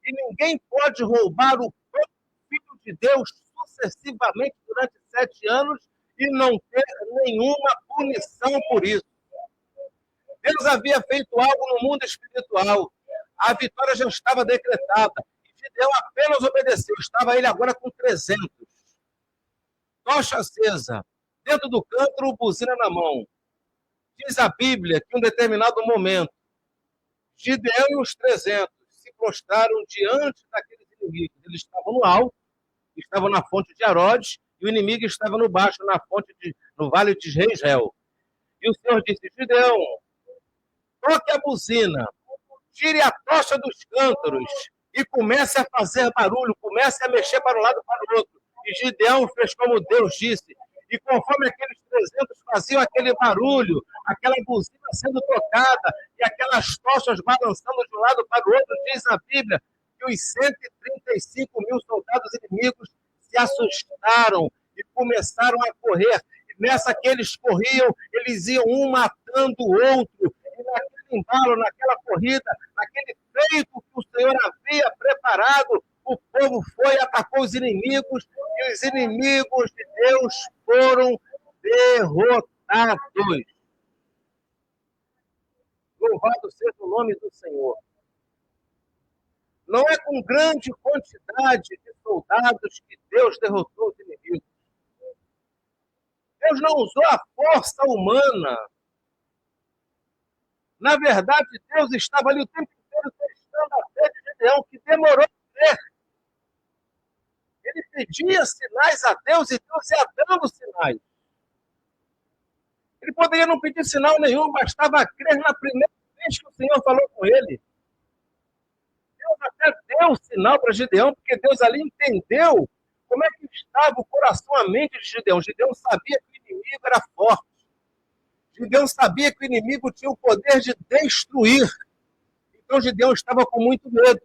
E ninguém pode roubar o pão do Filho de Deus sucessivamente durante 7 anos e não ter nenhuma punição por isso. Deus havia feito algo no mundo espiritual. A vitória já estava decretada. Gideão apenas obedeceu. Estava ele agora com 300. Tocha acesa. Dentro do cântaro, buzina na mão. Diz a Bíblia que em um determinado momento, Gideão e os 300 se prostraram diante daqueles inimigos. Eles estavam no alto, estavam na fonte de Herodes, e o inimigo estava no baixo, no vale de Jezreel. E o Senhor disse: Gideão, toque a buzina, tire a tocha dos cântaros e comece a fazer barulho, comece a mexer para um lado e para o outro. E Gideão fez como Deus disse. E conforme aqueles 300 faziam aquele barulho, aquela buzina sendo tocada e aquelas tochas balançando de um lado para o outro, diz a Bíblia que os 135 mil soldados inimigos se assustaram e começaram a correr. E nessa que eles corriam, eles iam um matando o outro. E naquele embalo, naquela corrida, naquele feito que o Senhor havia preparado, o povo foi, atacou os inimigos, e os inimigos de Deus foram derrotados. Louvado seja o nome do Senhor. Não é com grande quantidade de soldados que Deus derrotou os inimigos. Deus não usou a força humana. Na verdade, Deus estava ali o tempo inteiro testando a fé de Gideão, que demorou a crer. Ele pedia sinais a Deus e Deus ia dando sinais. Ele poderia não pedir sinal nenhum, bastava crer na primeira vez que o Senhor falou com ele. Deus até deu sinal para Gideão, porque Deus ali entendeu como é que estava o coração, a mente de Gideão. Gideão sabia que o inimigo era forte. Gideão sabia que o inimigo tinha o poder de destruir. Então Gideão estava com muito medo.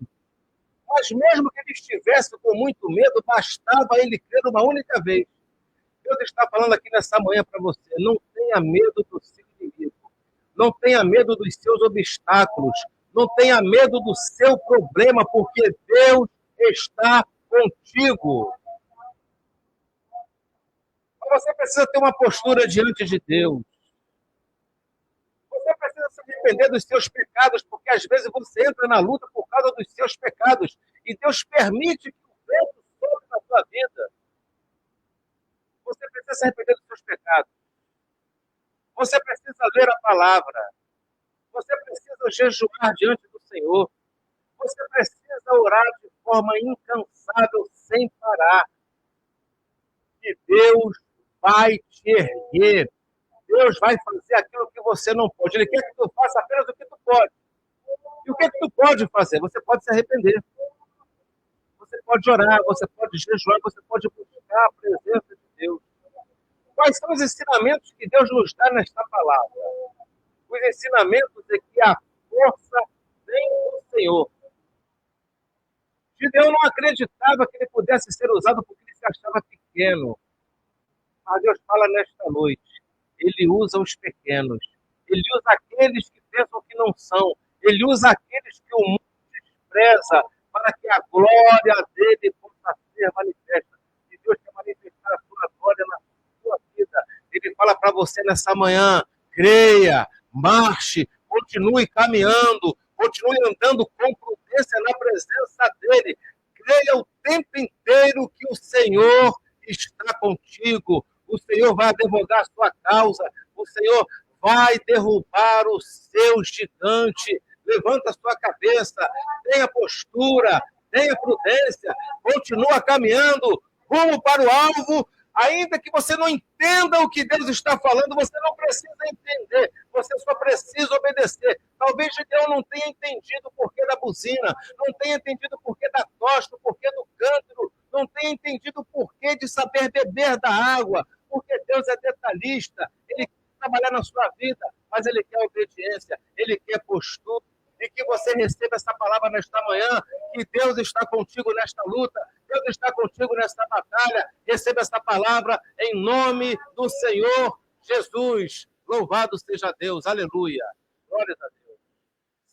Mas mesmo que ele estivesse com muito medo, bastava ele crer uma única vez. Deus está falando aqui nessa manhã para você: não tenha medo do seu inimigo. Não tenha medo dos seus obstáculos. Não tenha medo do seu problema, porque Deus está contigo. Mas você precisa ter uma postura diante de Deus. Você precisa se arrepender dos seus pecados, porque às vezes você entra na luta por causa dos seus pecados. E Deus permite que o vento sobre na sua vida. Você precisa se arrepender dos seus pecados. Você precisa ler a palavra. Você precisa jejuar diante do Senhor. Você precisa orar de forma incansável, sem parar. E Deus vai te erguer. Deus vai fazer aquilo que você não pode. Ele quer que tu faça apenas o que tu pode. E o que tu pode fazer? Você pode se arrepender. Você pode orar, você pode jejuar, você pode buscar a presença de Deus. Quais são os ensinamentos que Deus nos dá nesta palavra? Os ensinamentos é que a força vem do Senhor. Gideão não acreditava que ele pudesse ser usado porque ele se achava pequeno. Mas Deus fala nesta noite, ele usa os pequenos. Ele usa aqueles que pensam que não são. Ele usa aqueles que o mundo despreza para que a glória dele possa ser manifesta. E Deus quer manifestar a sua glória na sua vida. Ele fala para você nessa manhã: creia, marche, continue caminhando, continue andando com prudência na presença dele. Creia o tempo inteiro que o Senhor está contigo. O Senhor vai advogar a sua causa. O Senhor vai derrubar o seu gigante. Levanta a sua cabeça, tenha postura, tenha prudência, continua caminhando rumo para o alvo. Ainda que você não entenda o que Deus está falando, você não precisa entender, você só precisa obedecer. Talvez Gideão não tenha entendido o porquê da buzina, não tenha entendido o porquê da tocha, o porquê do cântaro, não tenha entendido o porquê de saber beber da água, porque Deus é detalhista, Ele quer trabalhar na sua vida, mas Ele quer obediência, Ele quer postura. E que você receba essa palavra nesta manhã, que Deus está contigo nesta luta, Deus está contigo nesta batalha. Receba essa palavra em nome do Senhor Jesus. Louvado seja Deus, aleluia. Glória a Deus.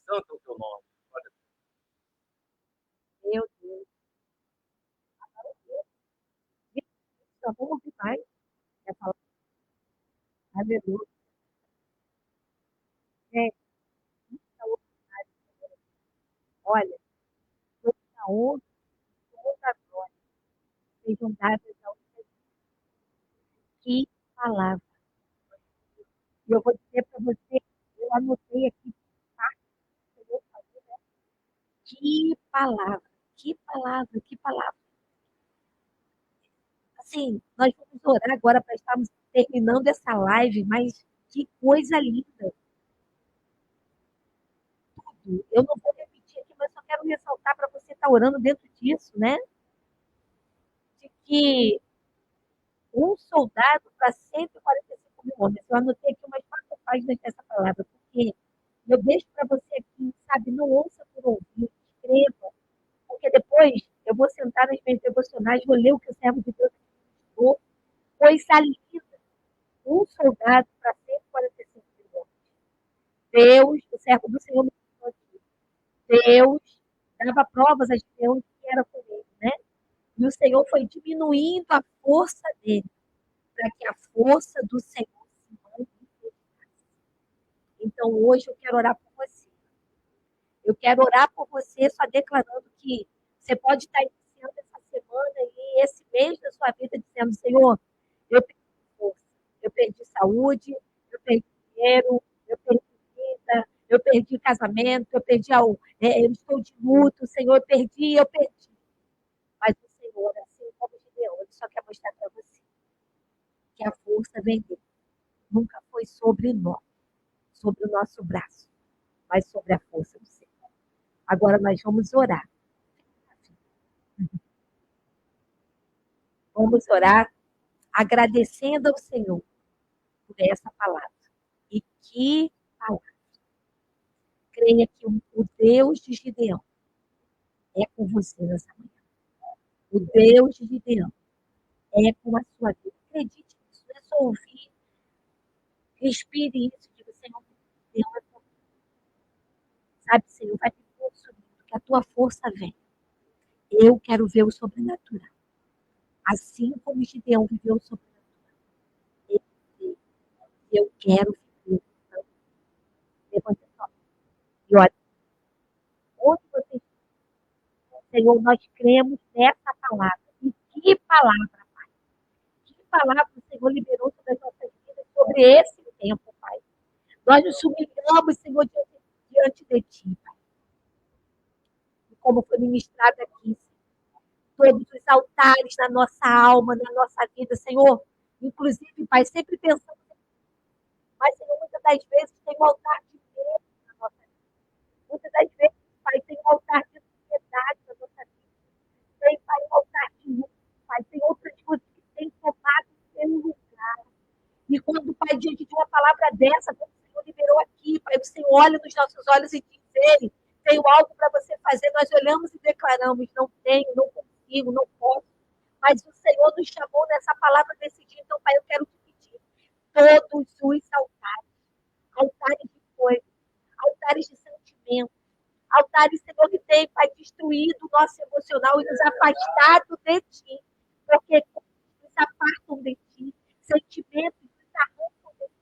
Santo é o teu nome. Glória Meu Deus. Só vamos ouvir mais. Quer falar? Aleluia. É, olha, toda a honra, toda a glória sejam dadas ao Senhor. Que palavra. E eu vou dizer para você, eu anotei aqui parte que eu vou fazer, né? Que palavra, que palavra, que palavra. Assim, nós vamos orar agora para estarmos terminando essa live, mas que coisa linda. Eu não vou repetir aqui, mas só quero ressaltar para você estar orando dentro disso, né? De que um soldado para 145 mil homens. Eu anotei aqui umas 4 páginas dessa palavra, porque eu deixo para você aqui, sabe? Não ouça por ouvir, escreva, porque depois eu vou sentar nas minhas devocionais, vou ler o que o servo de Deus falou, coisa linda. Um soldado para 145 mil homens. Deus, o servo do Senhor, me falou aqui. Deus dava provas a Gideão que era com ele, né? E o Senhor foi diminuindo a força dele, para que a força do Senhor se manifestasse. Então, hoje eu quero orar por você. Eu quero orar por você, só declarando que você pode estar iniciando essa semana e esse mês da sua vida dizendo, Senhor, eu perdi força, eu perdi saúde, eu perdi dinheiro, eu perdi vida, eu perdi casamento, eu estou de luto, Senhor, eu perdi. Mas o Senhor, assim como Gideão, ele só quer mostrar para você que a força vem dele. Nunca foi sobre nós, sobre o nosso braço, mas sobre a força do Senhor. Agora nós vamos orar. Vamos orar agradecendo ao Senhor por essa palavra. E que palavra. Creia que o Deus de Gideão é com você nessa manhã. O Deus de Gideão é com a sua vida. Acredite nisso. Não é só ouvir, respire isso, diga, Senhor, Deus é com você. Sabe, Senhor, vai me consumindo, que a tua força vem. Eu quero ver o sobrenatural. Assim como Gideão viveu o sobrenatural. Eu quero viver. Então, levante a sua mão. E olha, onde você está, Senhor, nós cremos nessa palavra. E que palavra, Pai. Que palavra o Senhor liberou sobre as nossas vidas, sobre esse tempo, Pai. Nós nos humilhamos, Senhor, diante de Ti, Pai. E como foi ministrado aqui, todos os altares na nossa alma, na nossa vida, Senhor. Inclusive, Pai, sempre pensando, mas, Senhor, muitas das vezes tem um altar de medo na nossa vida. Muitas das vezes, Pai, tem um altar de ansiedade na nossa vida. Tem, Pai, um altar de luto, Pai. Tem outras coisas que têm tomado o seu lugar. E quando, Pai, diante de uma palavra dessa, como o Senhor liberou aqui, Pai, o Senhor olha nos nossos olhos e diz, Ele, tenho algo para você fazer. Nós olhamos e declaramos, não tenho, não consigo, não posso. Mas o Senhor nos chamou nessa palavra desse dia. Então, Pai, eu quero te pedir todos os altares, altares de coisas, altares de sentimento, altares, Senhor, que tem, Pai, destruído o nosso emocional e nos afastado de Ti. Porque nos apartam de Ti, sentimentos nos arrancam de Ti.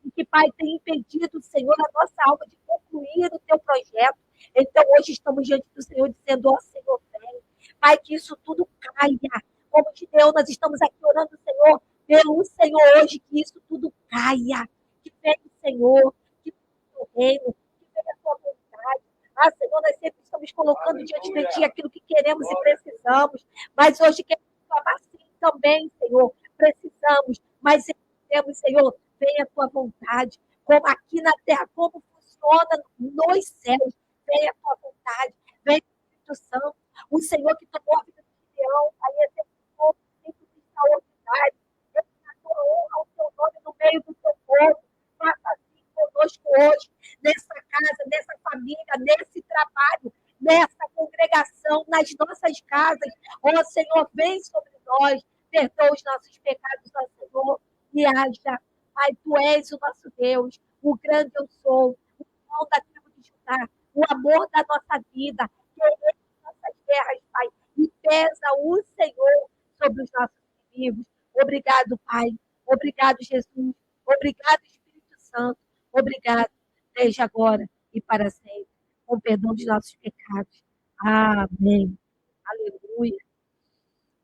E que, Pai, tem impedido, Senhor, a nossa alma de concluir o Teu projeto. Então, hoje estamos diante do Senhor dizendo, ó Senhor, vem. Pai, que isso tudo caia. Como de Deus, nós estamos aqui orando, Senhor, pelo Senhor hoje, que isso tudo caia. Que venha o Senhor, que venha o reino, que venha a Tua vontade. Ah, Senhor, nós sempre estamos colocando diante de Ti aquilo que queremos e precisamos. Mas hoje queremos clamar sim também, Senhor. Precisamos, mas temos, Senhor, venha a Tua vontade. Como aqui na terra, como funciona nos céus. Venha a Tua vontade. Venha o Espírito Santo. O Senhor que tomou a vida de Gideão, aí executou tempos extraordinários. Ele tratou honra ao Teu nome no meio do Teu povo. Faça assim conosco hoje, nessa casa, nessa família, nesse trabalho, nessa congregação, nas nossas casas. Ó Senhor, vem sobre nós, perdoa os nossos pecados, ó Senhor, e haja. Pai, Tu és o nosso Deus, o grande eu sou, o pão da tribo de Judá, o amor da nossa vida, querer nossas terras, Pai, e pesa o Senhor sobre os nossos inimigos. Obrigado, Pai. Obrigado, Jesus. Obrigado, Espírito Santo. Obrigado, desde agora e para sempre, com perdão dos nossos pecados. Amém. Aleluia.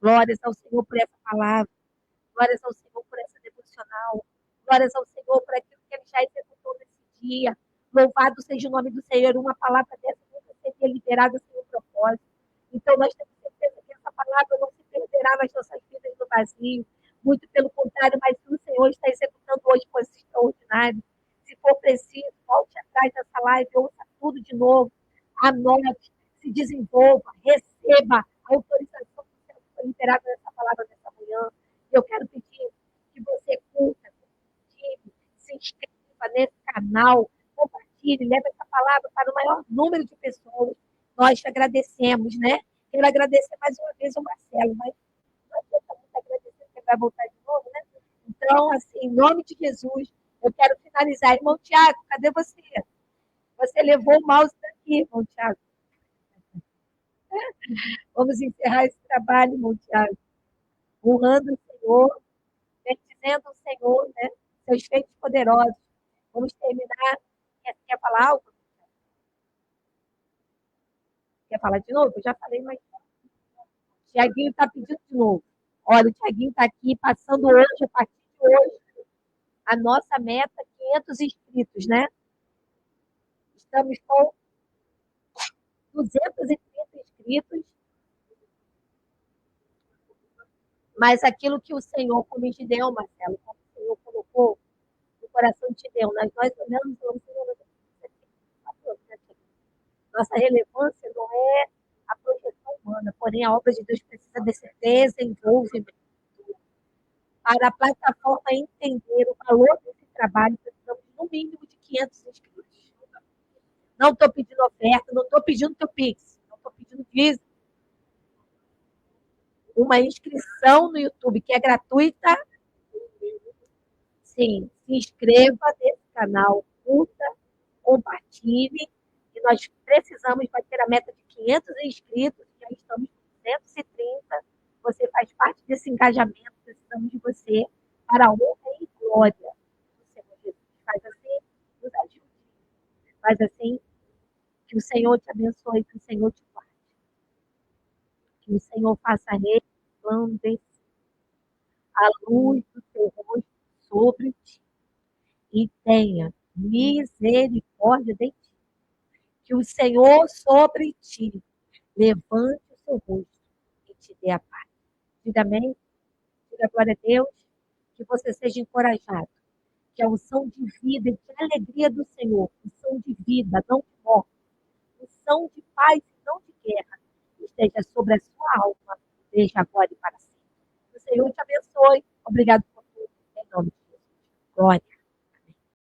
Glórias ao Senhor por essa palavra. Glórias ao Senhor por essa devocional. Glórias ao Senhor por aquilo que Ele já executou nesse dia. Louvado seja o nome do Senhor. Uma palavra dessa nunca seria liberada sem um propósito. Então, nós temos certeza que essa palavra não se perderá nas nossas vidas no vazio. Muito pelo contrário, mas o Senhor está executando hoje coisas extraordinárias. Se for preciso, volte atrás dessa live, ouça tudo de novo. Anote, se desenvolva, receba a autorização do céu que foi liberada nessa palavra dessa manhã. Eu quero pedir que você curta, compartilhe, se inscreva nesse canal, compartilhe, leve essa palavra para o maior número de pessoas. Nós te agradecemos, né? Quero agradecer mais uma vez o Marcelo, mas não adianta muito agradecer, porque vai voltar de novo, né? Então, assim, em nome de Jesus, eu quero finalizar. Irmão Tiago, cadê você? Você levou o mouse daqui, irmão Tiago. Vamos encerrar esse trabalho, irmão Tiago, honrando o Senhor, bendizendo o Senhor, né? Seus feitos poderosos. Vamos terminar. Quer falar algo? Quer falar de novo? Eu já falei, mas o Tiaguinho está pedindo de novo. Olha, o Tiaguinho está aqui passando hoje, a partir de hoje, a nossa meta, 500 inscritos, né? Estamos com 230 inscritos, mas aquilo que o Senhor, como Gideão, Marcelo, como o Senhor colocou no coração de Gideão, nós olhamos e falamos, Senhor, nossa relevância não é a projeção humana, porém a obra de Deus precisa desse desenvolvimento. Para a plataforma entender o valor desse trabalho, precisamos no mínimo de 500 inscritos. Não estou pedindo oferta, não estou pedindo teu Pix, não estou pedindo dízimo. Uma inscrição no YouTube que é gratuita. Sim, se inscreva nesse canal, curta, compartilhe. E nós precisamos bater a meta de 500 inscritos, já estamos com 230. Você faz parte desse engajamento, precisamos de você para a honra e glória do Senhor Jesus. Faz assim, nos ajude. Faz assim, que o Senhor te abençoe, que o Senhor te guarde. Que o Senhor faça resplandecer a luz do seu rosto sobre ti e tenha misericórdia de ti. Que o Senhor sobre ti levante o seu rosto e te dê a paz. Diga amém. Diga glória a Deus. Que você seja encorajado. Que a unção de vida e de alegria do Senhor, unção de vida, não de morte, unção de paz e não de guerra, esteja sobre a sua alma, desde agora e para sempre. Que o Senhor te abençoe. Obrigado por tudo. Em nome de Jesus. Glória.